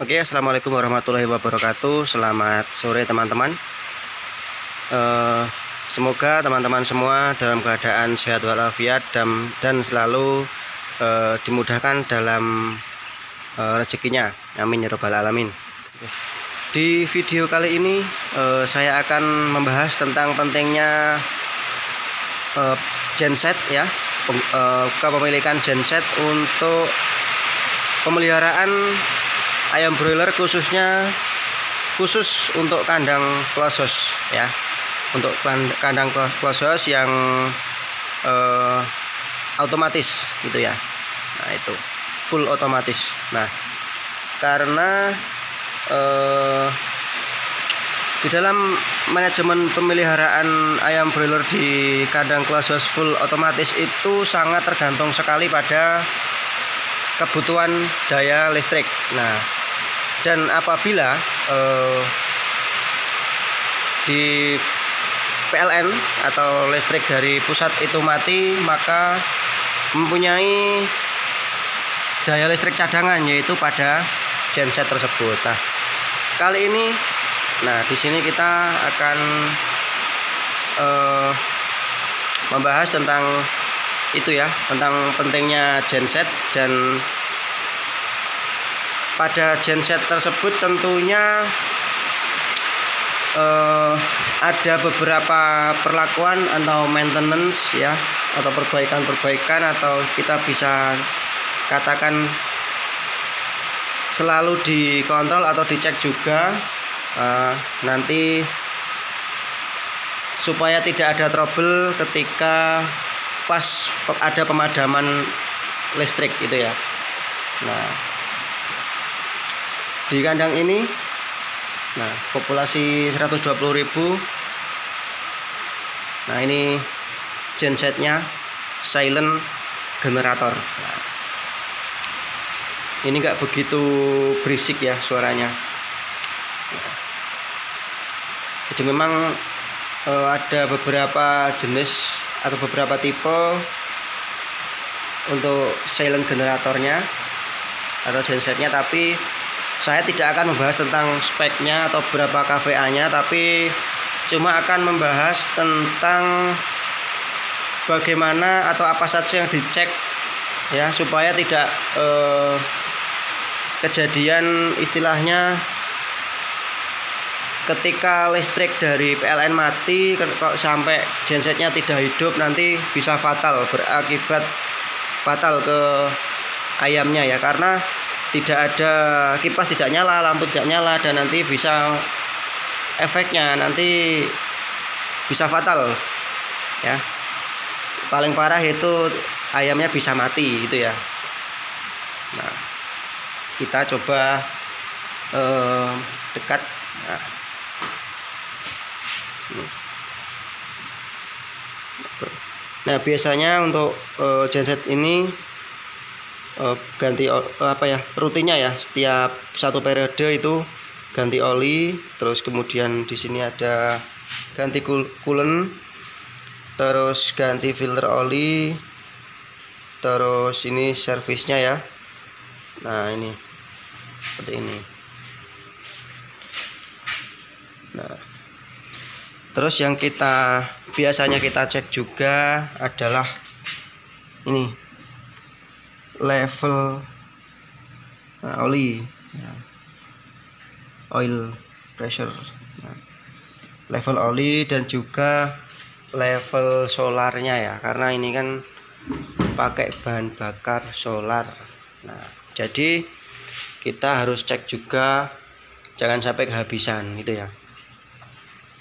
Oke, assalamualaikum warahmatullahi wabarakatuh. Selamat sore teman-teman. Semoga teman-teman semua dalam keadaan sehat walafiat dan selalu dimudahkan dalam rezekinya. Amin ya robbal alamin. Di video kali ini saya akan membahas tentang pentingnya genset ya, kepemilikan genset untuk pemeliharaan ayam broiler, khusus untuk kandang close ya, untuk kandang close yang otomatis gitu ya. Nah, itu full otomatis. Nah, karena di dalam manajemen pemeliharaan ayam broiler di kandang close full otomatis itu sangat tergantung sekali pada kebutuhan daya listrik. Nah, dan apabila di PLN atau listrik dari pusat itu mati, maka mempunyai daya listrik cadangan, yaitu pada genset tersebut. Nah, kali ini, di sini kita akan membahas tentang itu ya, tentang pentingnya genset. Dan pada genset tersebut tentunya ada beberapa perlakuan atau maintenance ya, atau perbaikan atau kita bisa katakan selalu dikontrol atau dicek juga nanti supaya tidak ada trouble ketika pas ada pemadaman listrik gitu ya. Nah, di kandang ini, populasi 120.000. Nah, ini gensetnya silent generator. Nah, ini nggak begitu berisik ya suaranya. Jadi memang ada beberapa jenis atau beberapa tipe untuk silent generatornya atau gensetnya, tapi saya tidak akan membahas tentang speknya atau berapa kVA-nya, tapi cuma akan membahas tentang bagaimana atau apa saja yang dicek ya, supaya tidak kejadian istilahnya ketika listrik dari PLN mati kok sampai gensetnya tidak hidup, nanti bisa fatal, berakibat fatal ke ayamnya ya, karena tidak ada kipas, tidak nyala, lampu tidak nyala, dan nanti bisa efeknya nanti bisa fatal ya. Paling parah itu ayamnya bisa mati gitu ya. Nah, kita coba dekat. Nah, biasanya untuk genset ini ganti rutinnya ya, setiap satu periode itu ganti oli, terus kemudian di sini ada ganti coolant, terus ganti filter oli, terus ini servisnya ya. Nah, ini seperti ini. Nah, terus yang biasanya kita cek juga adalah ini level oli, oil pressure, level oli, dan juga level solarnya ya, karena ini kan pakai bahan bakar solar. Nah, jadi kita harus cek juga, jangan sampai kehabisan gitu ya.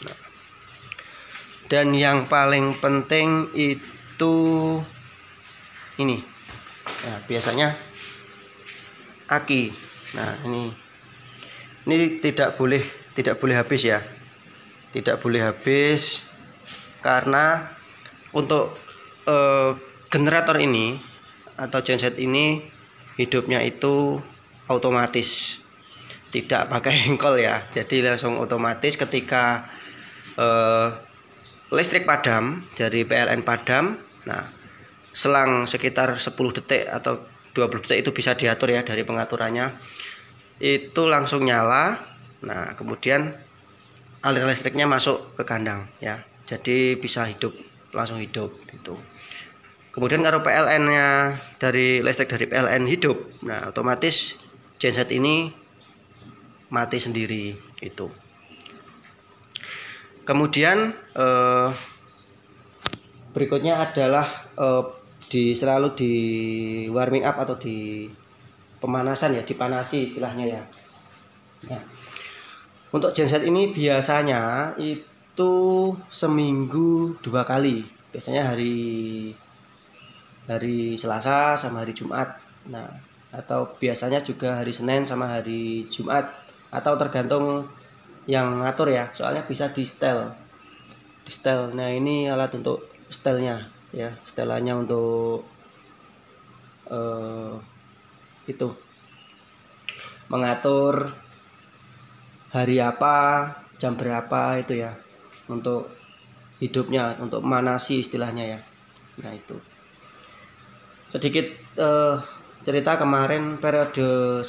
Nah, dan yang paling penting itu ini. Nah, biasanya aki. Nah, ini tidak boleh habis ya. Tidak boleh habis, karena untuk generator ini atau genset ini hidupnya itu otomatis, tidak pakai engkol ya. Jadi langsung otomatis ketika listrik padam dari PLN padam. Nah, selang sekitar 10 detik atau 20 detik itu bisa diatur ya dari pengaturannya. itu langsung nyala. Nah, kemudian aliran listriknya masuk ke kandang ya. Jadi bisa hidup, langsung hidup gitu. Kemudian kalau PLN-nya dari listrik dari PLN hidup, nah otomatis genset ini mati sendiri itu. Kemudian berikutnya adalah selalu di warming up atau di pemanasan ya, dipanasi istilahnya ya. Nah, untuk genset ini biasanya itu seminggu 2 kali. Biasanya hari Selasa sama hari Jumat. Nah, atau biasanya juga hari Senin sama hari Jumat, atau tergantung yang ngatur ya. Soalnya bisa di setel. Nah, ini alat untuk setelnya ya, setelannya untuk itu mengatur hari apa, jam berapa itu ya, untuk hidupnya, untuk manasi istilahnya ya. Nah, itu sedikit cerita kemarin periode 10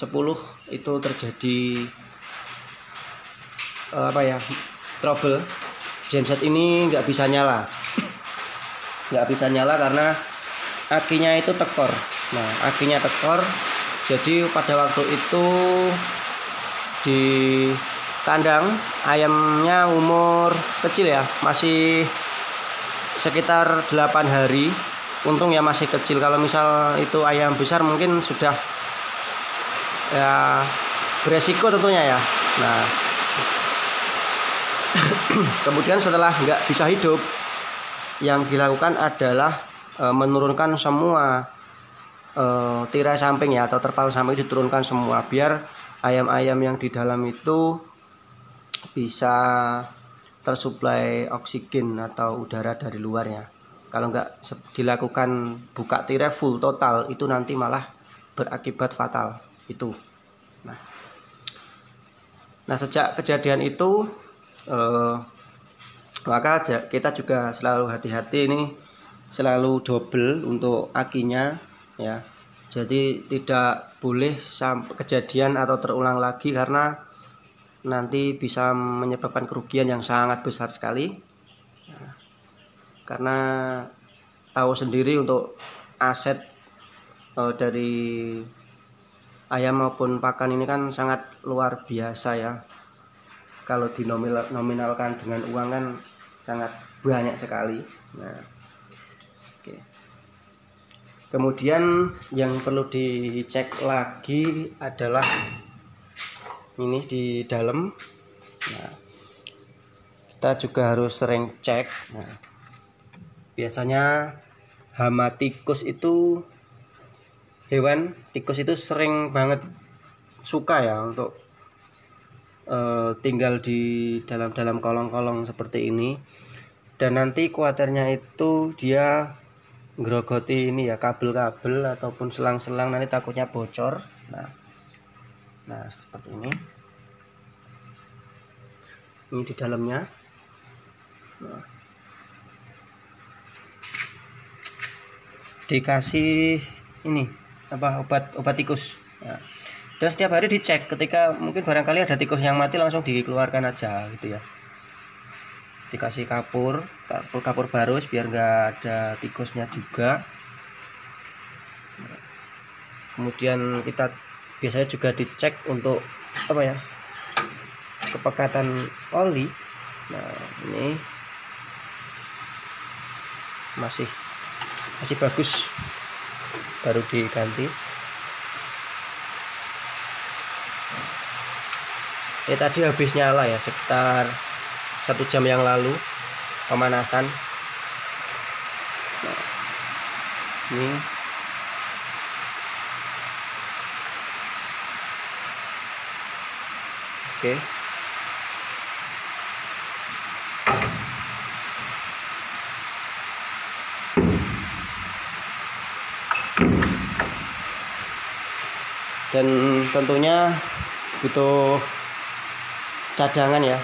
itu terjadi trouble. Genset ini nggak bisa nyala karena akinya itu tekor. Nah, akinya tekor, jadi pada waktu itu di kandang ayamnya umur kecil ya, masih sekitar 8 hari. Untung ya masih kecil. Kalau misal itu ayam besar mungkin sudah ya beresiko tentunya ya. Nah, kemudian setelah nggak bisa hidup, yang dilakukan adalah menurunkan semua tirai samping ya, atau terpal samping diturunkan semua, biar ayam-ayam yang di dalam itu bisa tersuplai oksigen atau udara dari luarnya. Kalau nggak dilakukan buka tirai full total, itu nanti malah berakibat fatal itu. Nah, sejak kejadian itu maka kita juga selalu hati-hati, ini selalu double untuk akinya ya. Jadi tidak boleh sampai kejadian atau terulang lagi, karena nanti bisa menyebabkan kerugian yang sangat besar sekali. Karena tahu sendiri untuk aset dari ayam maupun pakan ini kan sangat luar biasa ya. Kalau dinominalkan dengan uang kan sangat banyak sekali. Nah, oke. Kemudian yang perlu dicek lagi adalah ini di dalam. Nah, kita juga harus sering cek. Nah, biasanya hama tikus itu, hewan tikus itu sering banget suka ya untuk tinggal di dalam kolong-kolong seperti ini. Dan nanti khawatirnya itu dia ngerogoti ini ya, kabel-kabel ataupun selang-selang, nanti takutnya bocor. Nah seperti ini di dalamnya. Nah, dikasih ini obat tikus ya. Dan setiap hari dicek, ketika mungkin barangkali ada tikus yang mati langsung dikeluarkan aja gitu ya. Dikasih kapur barus biar nggak ada tikusnya juga. Kemudian kita biasanya juga dicek untuk kepekatan oli. Nah, ini masih bagus, baru diganti. Tadi habis nyala ya, sekitar 1 jam yang lalu pemanasan. Nah, ini oke. Dan tentunya butuh cadangan ya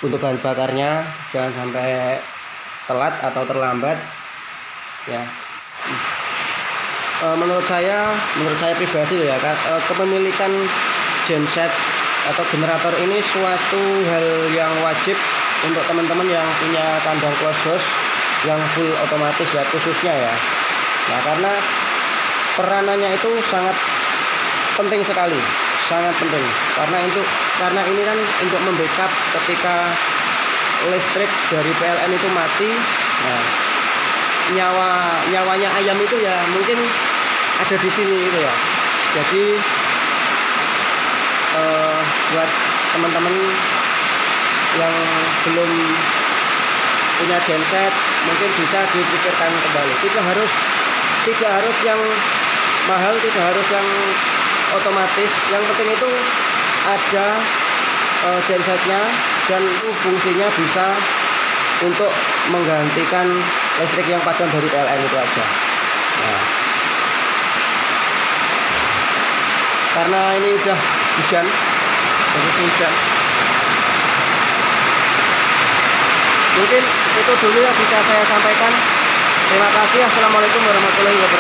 untuk bahan bakarnya, jangan sampai telat atau terlambat ya. Menurut saya pribadi ya, kepemilikan genset atau generator ini suatu hal yang wajib untuk teman-teman yang punya kandang closed house yang full otomatis ya, khususnya ya. Nah, karena peranannya itu sangat penting sekali, sangat penting. Karena ini kan untuk membackup ketika listrik dari PLN itu mati. Nah, nyawanya ayam itu ya mungkin ada di sini gitu ya. Jadi buat teman-teman yang belum punya genset mungkin bisa dipikirkan kembali. Tidak harus yang mahal, tidak harus yang otomatis. Yang penting itu ada gensetnya dan itu fungsinya bisa untuk menggantikan listrik yang padam dari PLN itu aja. Nah, karena ini udah hujan, mungkin itu dulu yang bisa saya sampaikan. Terima kasih. Assalamualaikum warahmatullahi wabarakatuh.